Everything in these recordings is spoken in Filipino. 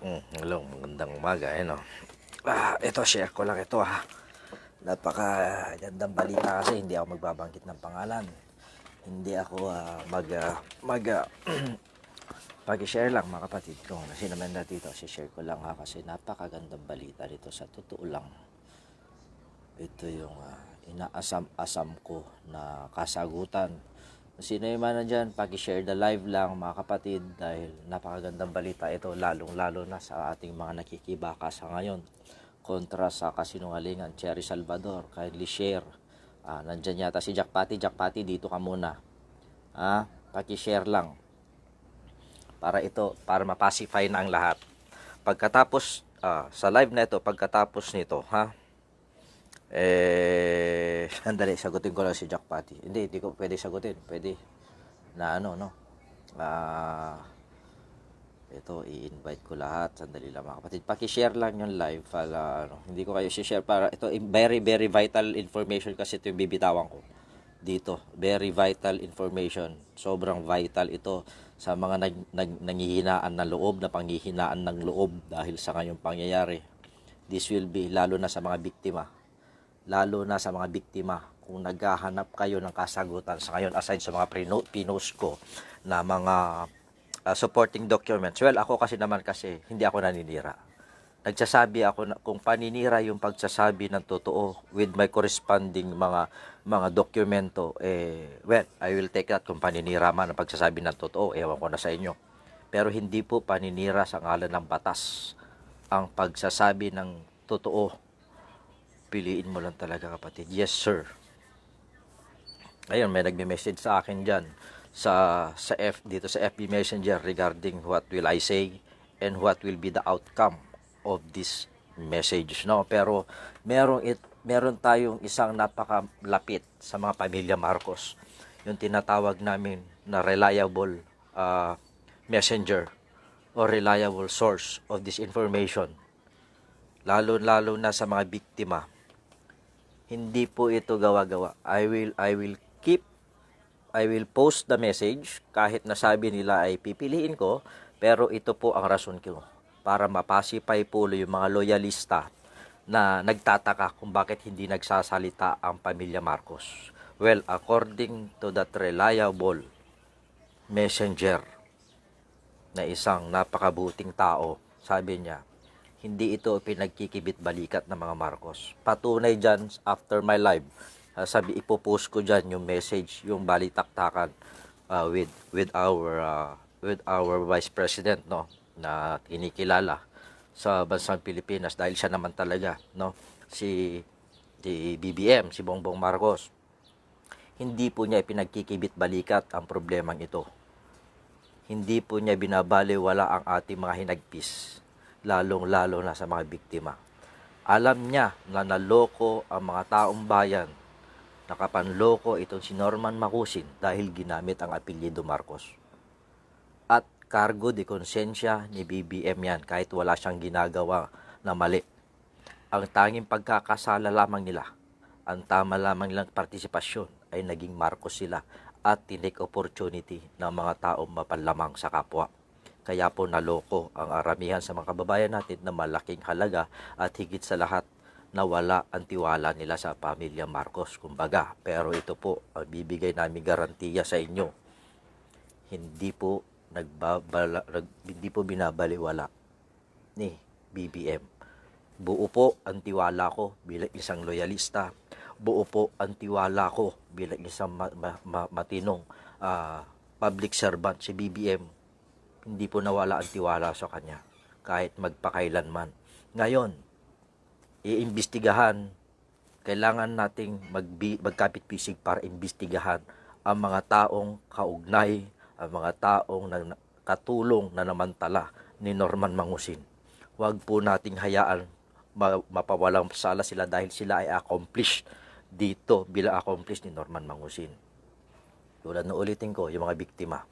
Hello, magandang umaga, no? Ito, share ko lang ito, ha. Napaka-gandang balita kasi hindi ako magbabanggit ng pangalan. Hindi ako pag-share lang, mga kapatid ko. Kasi naman na dito, share ko lang, ha, kasi napakagandang balita dito. Sa totoo lang, ito yung inaasam-asam ko na kasagutan. Sino yung man nandyan, pag-share the live lang, mga kapatid, dahil napakagandang balita ito, lalong-lalo na sa ating mga nakikibaka sa ngayon kontra sa kasinungalingan. Cherry Salvador, kindly share. Nandyan yata si Jack Pati. Jack Pati, dito ka muna. Paki-share lang para mapacify na ang lahat. Pagkatapos sa live na ito, pagkatapos nito, sandali, sagutin ko lang si Jack Pati. Hindi ko pwede sagutin. Pwede na no? Ito, i-invite ko lahat. Sandali lang, mga kapatid. Paki-share lang yung live para hindi ko kayo share para ito very very vital information kasi ito yung bibitawan ko dito. Very vital information. Sobrang vital ito sa mga nanghihinaan ng loob, na panghihinaan ng loob dahil sa ngayong pangyayari. This will be lalo na sa mga biktima. Lalo na sa mga biktima. Kung naghahanap kayo ng kasagutan sa ngayon, aside sa mga pinost ko na mga supporting documents. Well, ako kasi hindi ako naninira. Nagsasabi ako na kung paninira yung pagsasabi ng totoo with my corresponding mga dokumento, well, I will take that kung paninira man ang pagsasabi ng totoo, ewan ko na sa inyo. Pero hindi po paninira sa ngalan ng batas ang pagsasabi ng totoo. Piliin mo lang talaga, kapatid. Yes, sir. Ayun, may nagme-message sa akin diyan dito sa FB Messenger regarding what will I say and what will be the outcome of this message, no? Pero meron tayong isang napakalapit sa mga pamilya Marcos, yung tinatawag namin na reliable messenger or reliable source of this information, lalo na sa mga biktima. Hindi po ito gawa-gawa. I will post the message kahit nasabi nila ay pipiliin ko, pero ito po ang rason ko para mapacify po yung mga loyalista na nagtataka kung bakit hindi nagsasalita ang pamilya Marcos. Well, according to that reliable messenger na isang napakabuting tao, sabi niya, hindi ito pinagkikibit-balikat ng mga Marcos. Patunay dyan, after my live, ipopost ko dyan yung message, yung balitaktakan with our Vice President, no, na kinikilala sa bansang Pilipinas dahil siya naman talaga, no, si BBM, si Bongbong Marcos. Hindi po niya ipinagkikibit-balikat ang problemang ito. Hindi po niya binabaliwala ang ating mga hinagpis, lalong-lalo na sa mga biktima. Alam niya na naloko ang mga taong bayan, nakapanloko itong si Norman Macusin dahil ginamit ang apelyido Marcos. At cargo de konsensya ni BBM yan kahit wala siyang ginagawa na mali. Ang tanging pagkakasala lamang nila, ang tama lamang nilang partisipasyon ay naging Marcos sila at tinake opportunity ng mga taong mapanlamang sa kapwa. Kaya po naloko ang aramihan sa mga kababayan natin na malaking halaga at higit sa lahat nawala ang tiwala nila sa pamilya Marcos, kumbaga. Pero ito po ang bibigay namin garantiya sa inyo. Hindi po binabaliwala ni BBM. Buo po ang tiwala ko bilang isang loyalista. Buo po ang tiwala ko bilang isang matinong public servant si BBM. Hindi po nawala ang tiwala sa kanya kahit magpakailanman. Ngayon, iimbestigahan, kailangan nating magkapit-pisig para imbestigahan ang mga taong kaugnay, ang mga taong katulong na namantala ni Norman Macusin. Huwag po nating hayaan mapawalang sala sila dahil sila ay accomplished dito bilang accomplished ni Norman Macusin. Tulad na ulitin ko, yung mga biktima,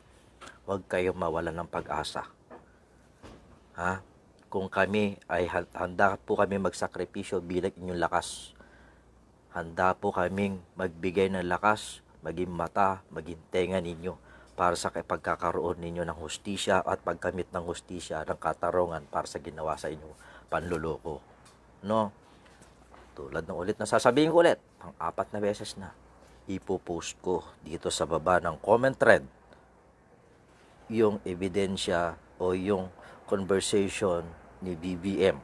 huwag kayong mawalan ng pag-asa. Kung kami ay handa po kami magsakripisyo bilang inyong lakas. Handa po kaming magbigay ng lakas, maging mata, maging tenga ninyo para sa pagkakaroon ninyo ng hustisya at pagkamit ng hustisya ng katarungan para sa ginawa sa inyo panluloko. No? Tulad ng ulit na sasabihin ko ulit, pang-4 na beses na, ipopost ko dito sa baba ng comment thread yung ebidensya o yung conversation ni BBM.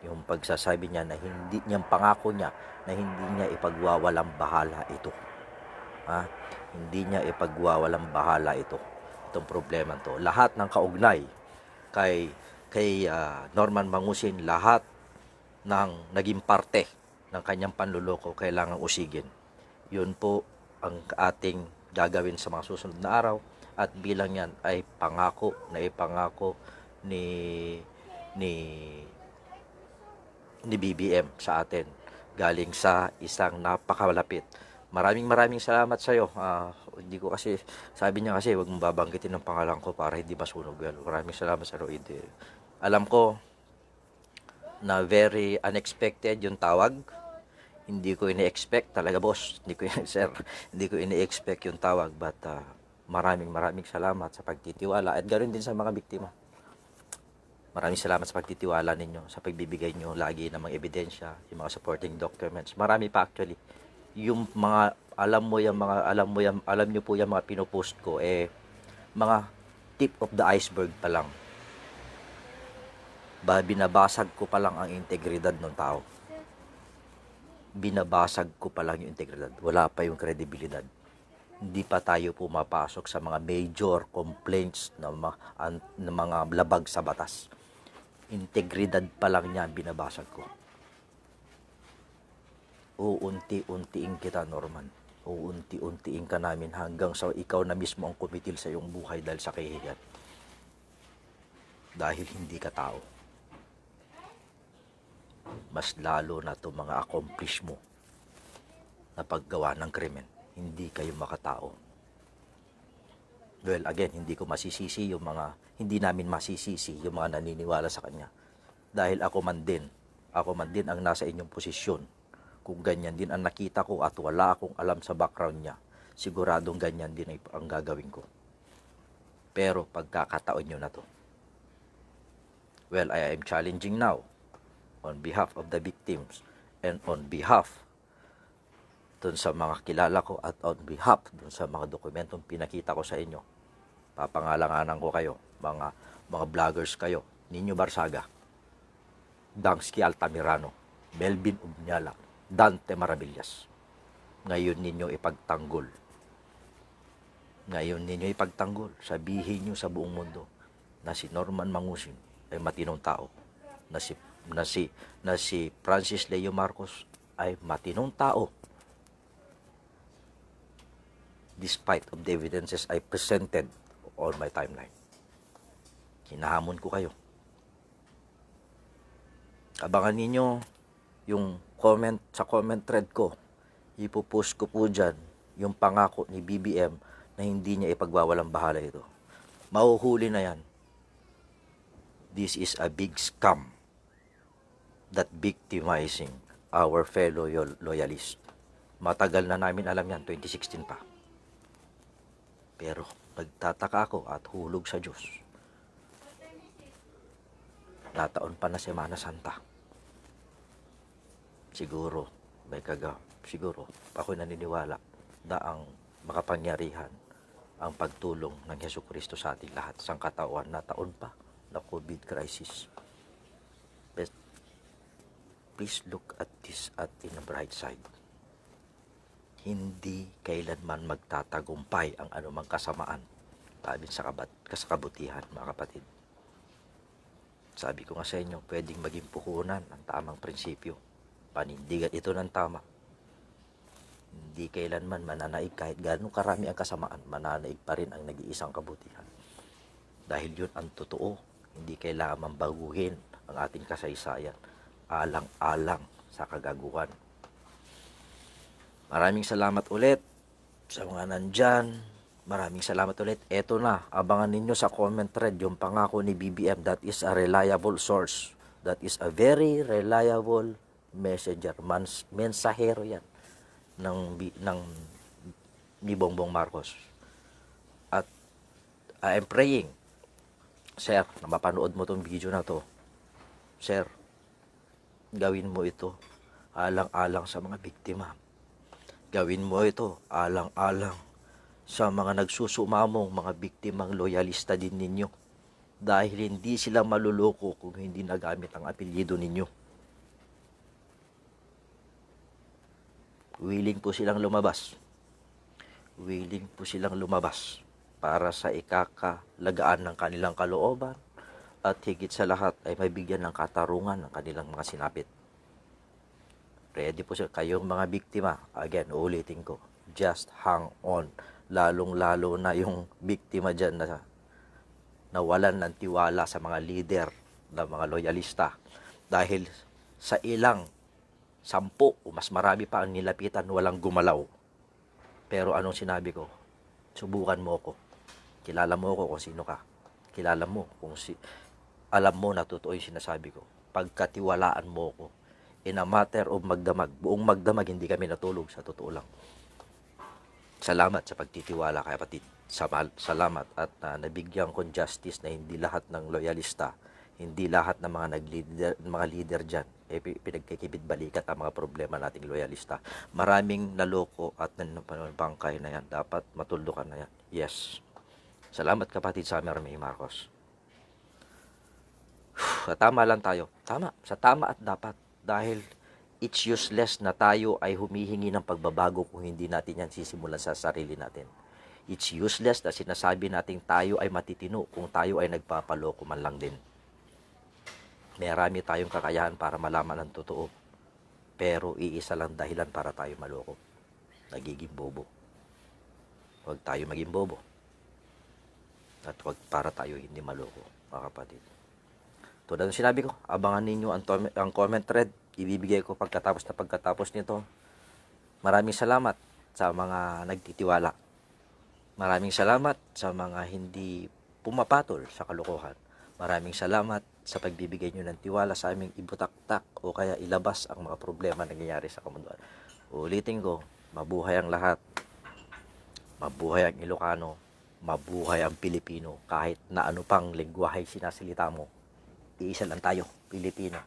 Yung pagsasabi niya na hindi niyang pangako niya na hindi niya ipagwawalang bahala ito. Hindi niya ipagwawalang bahala ito. Itong problema to. Lahat ng kaugnay kay Norman Mangusin, lahat ng naging parte ng kanyang panluloko kailangang usigin. Yun po ang ating gagawin sa mga susunod na araw, at bilang yan ay ipangako ni BBM sa atin galing sa isang napakalapit. Maraming salamat sa iyo. Hindi ko kasi, sabi niya kasi wag mong babanggitin ng pangalan ko para hindi masunog. Maraming salamat sa iyo. Alam ko na very unexpected yung tawag. Hindi ko ini-expect talaga, boss. Hindi ko ini-expect yung tawag, but maraming salamat sa pagtitiwala at ganoon din sa mga biktima. Maraming salamat sa pagtitiwala ninyo, sa pagbibigay nyo lagi ng mga ebidensya, yung mga supporting documents. Marami pa actually. Yung mga alam niyo po yung mga pinopost ko mga tip of the iceberg pa lang. Binabasag ko pa lang ang integridad ng tao. Binabasag ko pa lang yung integridad. Wala pa yung kredibilidad. Hindi pa tayo pumapasok sa mga major complaints ng mga labag sa batas. Integridad pa lang niya binabasag ko. Uunti-untiin kita, Norman. Uunti-untiin ka namin hanggang sa ikaw na mismo ang kumitil sa iyong buhay dahil sa kahihiyan. Dahil hindi ka tao. Mas lalo na itong mga accomplish mo na paggawa ng krimen. Hindi kayo makatao. Well, again, hindi namin masisisi yung mga naniniwala sa kanya. Dahil ako man din ang nasa inyong posisyon. Kung ganyan din ang nakita ko at wala akong alam sa background niya, siguradong ganyan din ang gagawin ko. Pero pagkakataon nyo na to. Well, I am challenging now on behalf of the victims and on behalf dun sa mga kilala ko at on behalf dun sa mga dokumentong pinakita ko sa inyo. Papangalanganan ko kayo, mga vloggers kayo, Nino Barsaga, Dangsky Altamirano, Melvin Ubiñala, Dante Maravillas. Ngayon ninyo ipagtanggol. Sabihin nyo sa buong mundo na si Norman Mangusin ay matinong tao, na si Francis Leo Marcos ay matinong tao, despite of the evidences I presented on my timeline. Hinahamon ko kayo. Abangan ninyo yung sa comment thread ko. Ipopost ko po dyan yung pangako ni BBM na hindi niya ipagwawalang bahala ito. Mahuhuli na yan. This is a big scam that victimizing our fellow loyalists. Matagal na namin alam yan, 2016 pa. Pero nagtataka ako at hulog sa Diyos. Nataon pa na Semana Santa. Siguro ako'y naniniwala na ang makapangyarihan ang pagtulong ng Jesucristo sa ating lahat sa katawan na taon pa na COVID crisis. But please look at this in a bright side. Hindi kailanman magtatagumpay ang anumang kasamaan laban sa kabutihan, mga kapatid. Sabi ko nga sa inyo, pwedeng maging puhunan ang tamang prinsipyo. Panindigan ito ng tama. Hindi kailanman mananaig kahit gaano karami ang kasamaan, mananaig pa rin ang nag-iisang kabutihan. Dahil yun ang totoo, hindi kailangan baguhin ang ating kasaysayan, alang-alang sa kagaguhan. Maraming salamat ulit sa mga nandyan. Maraming salamat ulit. Eto na, abangan ninyo sa comment thread yung pangako ni BBM. That is a reliable source. That is a very reliable messenger. Mensahero yan ni Bongbong Marcos. At I am praying, sir, na mapanood mo tong video na to. Sir, gawin mo ito alang-alang sa mga biktima. Gawin mo ito alang-alang sa mga nagsusumamong mga biktimang loyalista din ninyo. Dahil hindi sila maluloko kung hindi nagamit ang apelyido ninyo. Willing po silang lumabas. Willing po silang lumabas para sa ikakalagaan ng kanilang kalooban at higit sa lahat ay mabigyan ng katarungan ng kanilang mga sinapit. Ready po sila. Kayong mga biktima, again, ulitin ko, just hang on. Lalong-lalo na yung biktima dyan na nawalan ng tiwala sa mga leader, ng mga loyalista. Dahil sa ilang 10 o mas marami pa ang nilapitan, walang gumalaw. Pero anong sinabi ko? Subukan mo ko. Kilala mo ko kung sino ka. Kilala mo kung alam mo na totoo yung sinasabi ko. Pagkatiwalaan mo ko. In a matter of magdamag. Buong magdamag, hindi kami natulog, sa totoo lang. Salamat sa pagtitiwala, kapatid. Salamat at nabigyan kong justice na hindi lahat ng loyalista, hindi lahat ng mga leader dyan, pinagkikibit-balikat ang mga problema nating loyalista. Maraming naloko at nanapangkay na yan. Dapat matuldukan na yan. Yes. Salamat, kapatid Summer May Marcos. Tama lang tayo. Tama. Sa tama at dapat. Dahil it's useless na tayo ay humihingi ng pagbabago kung hindi natin yan sisimulan sa sarili natin. It's useless na sinasabi natin tayo ay matitino kung tayo ay nagpapaloko man lang din. Marami tayong kakayahan para malaman ang totoo. Pero iisa lang dahilan para tayo maloko. Nagiging bobo. Huwag tayo maging bobo. At huwag para tayo hindi maloko, mga kapatid. Tulad ng sinabi ko, abangan ninyo ang comment thread. Ibibigay ko pagkatapos nito. Maraming salamat sa mga nagtitiwala. Maraming salamat sa mga hindi pumapatol sa kalokohan. Maraming salamat sa pagbibigay nyo ng tiwala sa aming ibutaktak o kaya ilabas ang mga problema na nangyayari sa kamunduan. Ulitin ko, mabuhay ang lahat. Mabuhay ang Ilocano. Mabuhay ang Pilipino. Kahit na ano pang lengguwahe sinasalita mo. Iisa lang tayo, Pilipino.